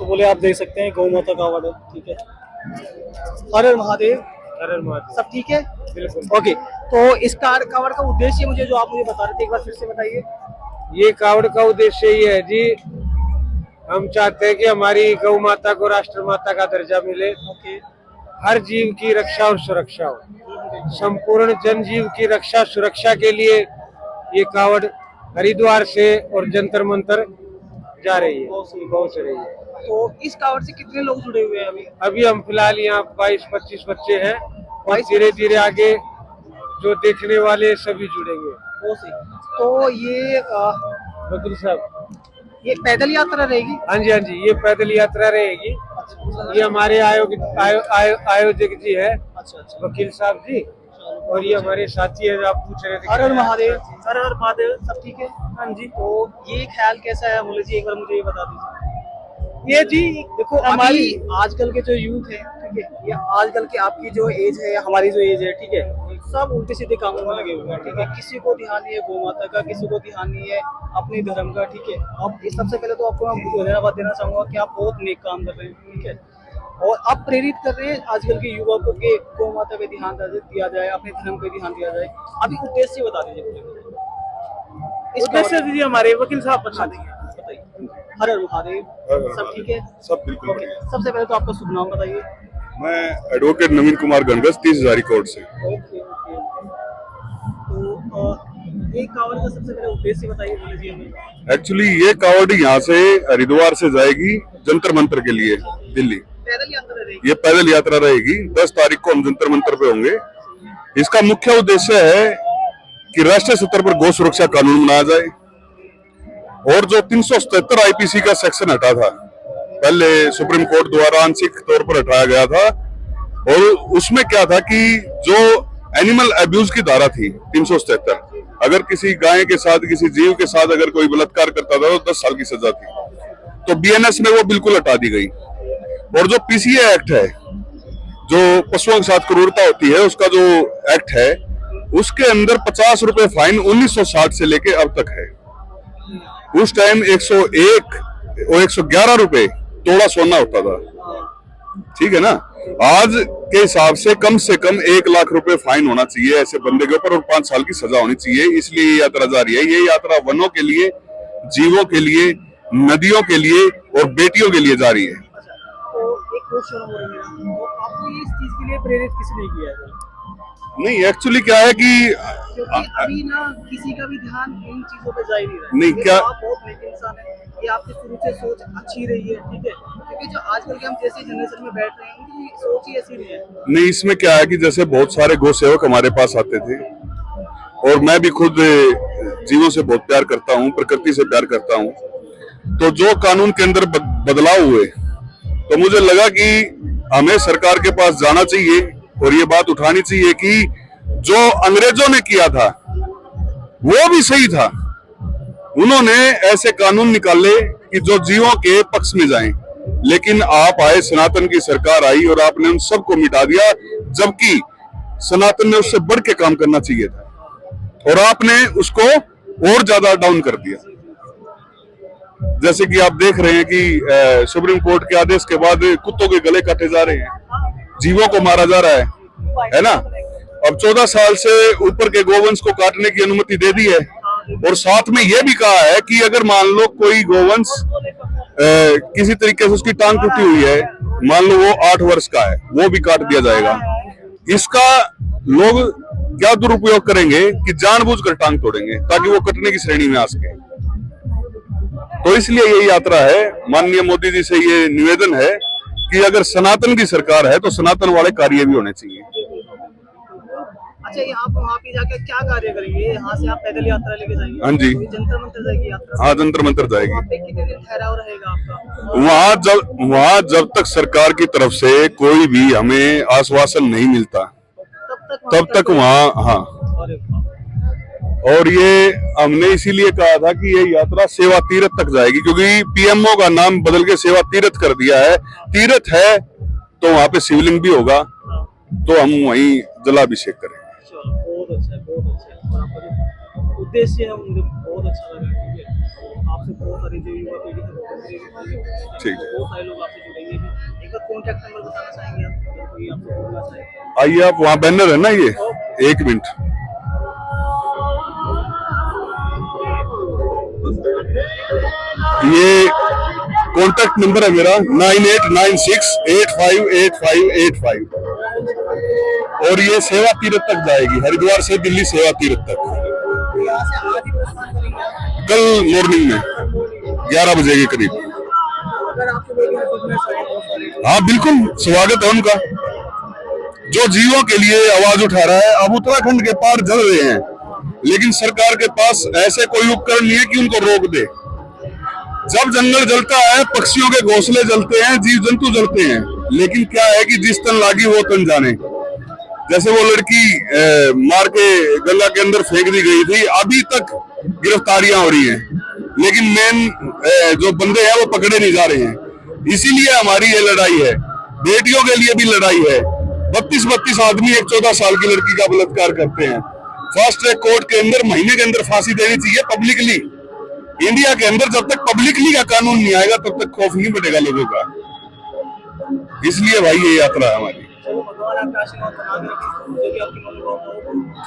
तो बोले आप देख सकते हैं गौ माता का अवार्ड है, ठीक है। हर हर महादेव। हर हर महादेव। सब ठीक है। बिल्कुल। ओके, तो इस कावड़ का उद्देश्य मुझे जो आप मुझे बता रहे थे, एक बार फिर से बताइए। ये कावड़ का उद्देश्य ये है जी, हम चाहते हैं कि हमारी गौ माता को राष्ट्र माता का दर्जा मिले। ओके। हर जीव की रक्षा और सुरक्षा हो। संपूर्ण जनजीव की रक्षा सुरक्षा के लिए ये कावड़ हरिद्वार से और जंतर मंतर जा रही है, पहुंच रही है। तो इस कावड़ से कितने लोग जुड़े हुए हैं अभी? अभी हम फिलहाल यहाँ 22-25 बच्चे हैं और धीरे धीरे आगे जो देखने वाले सभी जुड़ेंगे। वो सही। तो ये वकील साहब, ये पैदल यात्रा रहेगी? हाँ जी, हाँ जी, ये पैदल यात्रा रहेगी। ये हमारे आयोजक जी है, अच्छा। वकील साहब जी, और ये हमारे साथी है जो आप पूछ रहे थे। हर हर महादेव। हर हर महादेव। सब ठीक है। हाँ जी। तो ये ख्याल कैसा है बोले जी, एक बार मुझे ये बता दीजिए। ये जी देखो हमारी आजकल के जो यूथ है, ठीक है, या आजकल की आपकी जो एज है या हमारी जो एज है, ठीक है, सब उल्टे सीधे कामों में लगे हुए हैं, ठीक है। किसी को ध्यान नहीं है गौ माता का, किसी को ध्यान नहीं है अपने धर्म का, ठीक है। अब इस सबसे पहले तो आपको मैं धन्यवाद देना चाहूंगा कि आप बहुत नेक काम कर रहे हैं, ठीक है, और आप प्रेरित कर रहे हैं आजकल के युवा को कि गौ माता पे ध्यान दिया जाए, अपने धर्म पे ध्यान दिया जाए। अभी उद्देश्य बता दीजिए। उद्देश्य दीजिए, हमारे वकील साहब बता देंगे। बताइए। हर हर महादेव। सब ठीक है। सब बिल्कुल ओके, सबसे पहले तो आपका शुभ नाम बताइए। मैं एडवोकेट नवीन कुमार गणगस 30 हजारी कोर्ट से। ओके। तो एक कावड़ का सबसे पहले उद्देश्य बताइए, बोले जी हमें। एक्चुअली ये कावड़ यहाँ से हरिद्वार से जाएगी जंतर मंतर के लिए दिल्ली। पैदल यात्रा रहेगी। ये पैदल यात्रा रहेगी। 10 तारीख को हम जंतर मंतर पे होंगे। इसका मुख्य उद्देश्य है कि राष्ट्रीय स्तर पर गौ सुरक्षा कानून बनाया जाए और जो 377 आईपीसी का सेक्शन हटा था, पहले सुप्रीम कोर्ट द्वारा आंशिक तौर पर हटाया गया था, और उसमें क्या था कि जो एनिमल अब्यूज की धारा थी 377, अगर किसी गाय के साथ, किसी जीव के साथ अगर कोई बलात्कार करता था तो 10 साल की सजा थी। तो बीएनएस में वो बिल्कुल हटा दी गई। और जो पीसीए एक्ट है, जो पशुओं के साथ क्रूरता होती है, उसका जो एक्ट है, उसके अंदर 50 रुपए फाइन 1960 से लेके अब तक है। उस टाइम 101 और 111 रुपए तोड़ा सोना होता था, ठीक है ना। आज के हिसाब से कम 1 लाख रुपए फाइन होना चाहिए ऐसे बंदे के ऊपर, और 5 साल की सजा होनी चाहिए। इसलिए ये यात्रा जारी है। ये यात्रा वनों के लिए, जीवों के लिए, नदियों के लिए और बेटियों के लिए जारी है। तो एक क्वेश्चन हो रही है, तो आपको इस चीज के लिए प्रेरित किसने किया है? नहीं, एक्चुअली क्या है कि क्योंकि अभी ना किसी का भी ध्यान इन चीजों पे जा ही नहीं रहा है। नहीं, क्या आप बहुत नेक इंसान है, ये आपकी शुरू से सोच अच्छी रही है, ठीक है, क्योंकि जो आजकल के हम जैसे जनरेशन में बैठ रहे हैं, उनकी सोच ही ऐसी नहीं है। नहीं, इसमें क्या है कि जैसे बहुत सारे गौ सेवक हमारे पास आते थे, और मैं भी खुद जीवों से बहुत प्यार करता हूँ, प्रकृति से प्यार करता हूँ। तो जो कानून के अंदर बदलाव हुए, तो मुझे लगा कि हमें सरकार के पास जाना चाहिए और ये बात उठानी चाहिए कि जो अंग्रेजों ने किया था वो भी सही था। उन्होंने ऐसे कानून निकाले कि जो जीवों के पक्ष में जाएं, लेकिन आप आए, सनातन की सरकार आई और आपने उन सबको मिटा दिया, जबकि सनातन ने उससे बढ़ के काम करना चाहिए था और आपने उसको और ज्यादा डाउन कर दिया। जैसे कि आप देख रहे हैं कि सुप्रीम कोर्ट के आदेश के बाद कुत्तों के गले काटे जा रहे हैं, जीवों को मारा जा रहा है ना। अब 14 साल से ऊपर के गोवंश को काटने की अनुमति दे दी है, और साथ में यह भी कहा है कि अगर मान लो कोई गोवंश किसी तरीके से उसकी टांग टूटी हुई है, मान लो वो 8 वर्ष का है, वो भी काट दिया जाएगा। इसका लोग क्या दुरुपयोग करेंगे कि जानबूझकर टांग तोड़ेंगे ताकि वो कटने की श्रेणी में आ सके। तो इसलिए ये यात्रा है। माननीय मोदी जी से ये निवेदन है कि अगर सनातन की सरकार है तो सनातन वाले कार्य भी होने चाहिए। अच्छा, ये आप वहाँ पे जाके क्या कार्य करेंगे? यहाँ से आप पैदल यात्रा लेके जाएंगे? हाँ जी। जंतर मंतर जाएगी यात्रा? हाँ, जंतर मंतर जाएगी। वहाँ पे कितने दिन ठहराव रहेगा आपका? वहाँ जब तक सरकार की तरफ से कोई भी हमें आश्वासन नहीं मिलता तब तक वहाँ, हाँ। और ये हमने इसीलिए कहा था कि ये यात्रा सेवा तीर्थ तक जाएगी, क्योंकि पीएमओ का नाम बदल के सेवा तीर्थ कर दिया है। तीर्थ है तो वहाँ पे शिवलिंग भी होगा, तो हम वहीं जलाभिषेक करेंगे। बहुत अच्छा है, बहुत अच्छा है। और आपका जो उद्देश्य है मुझे बहुत अच्छा लगा, ठीक है। आप आपसे बहुत सारे जो युवा पीढ़ी है वो प्रेरित ठीक होगी। है। बहुत सारे लोग आपसे जुड़ेंगे भी। एक बार कॉन्टैक्ट नंबर बताना चाहेंगे आप, अगर कोई आपसे जुड़ना चाहे। आइए आप, वहाँ बैनर है ना ये, एक मिनट। ये कॉन्टैक्ट नंबर है मेरा 9896858585 और ये सेवा तीरथ तक जाएगी, हरिद्वार से दिल्ली सेवा तीरथ तक, यहाँ से आज ही प्रस्थान करेंगे आप? कल मॉर्निंग में 11 बजे के करीब। अगर आपसे कोई जुड़ना चाहे बहुत सारे हाँ बिल्कुल, स्वागत है उनका। जो जीवों के लिए आवाज उठा रहा है, अब उत्तराखंड के पार जल रहे हैं, लेकिन सरकार के पास ऐसे कोई उपकरण नहीं है कि उनको रोक दे। जब जंगल जलता है, पक्षियों के घोंसले जलते हैं, जीव जंतु जलते हैं, लेकिन क्या है कि जिस तन लागी वो तन जाने। जैसे वो लड़की मार के गंगा के अंदर फेंक दी गई थी, अभी तक गिरफ्तारियां हो रही हैं, लेकिन मेन जो बंदे हैं वो पकड़े नहीं जा रहे हैं। इसीलिए हमारी ये लड़ाई है। बेटियों के लिए भी लड़ाई है। 32 आदमी एक 14 साल की लड़की का बलात्कार करते हैं। फास्ट ट्रैक कोर्ट के अंदर महीने के अंदर फांसी देनी चाहिए पब्लिकली। इंडिया के अंदर जब तक पब्लिकली का कानून नहीं आएगा तब तक खौफ नहीं बढ़ेगा लोगों का। इसलिए भाई ये यात्रा है हमारी। चलो, भगवान आपका आशीर्वाद बना के रखे, जो भी आपकी मनोकामना हो।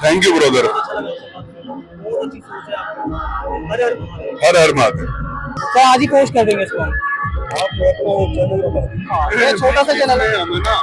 Thank you brother. बहुत अच्छा लगा आपसे बात करके। बहुत अच्छी सोच है आपकी। हर हर महादेव। हर हर महादेव। तो आज ही पोस्ट कर देंगे इसको हम। आप हाँ, ये छोटा सा चैनल है। हमें ना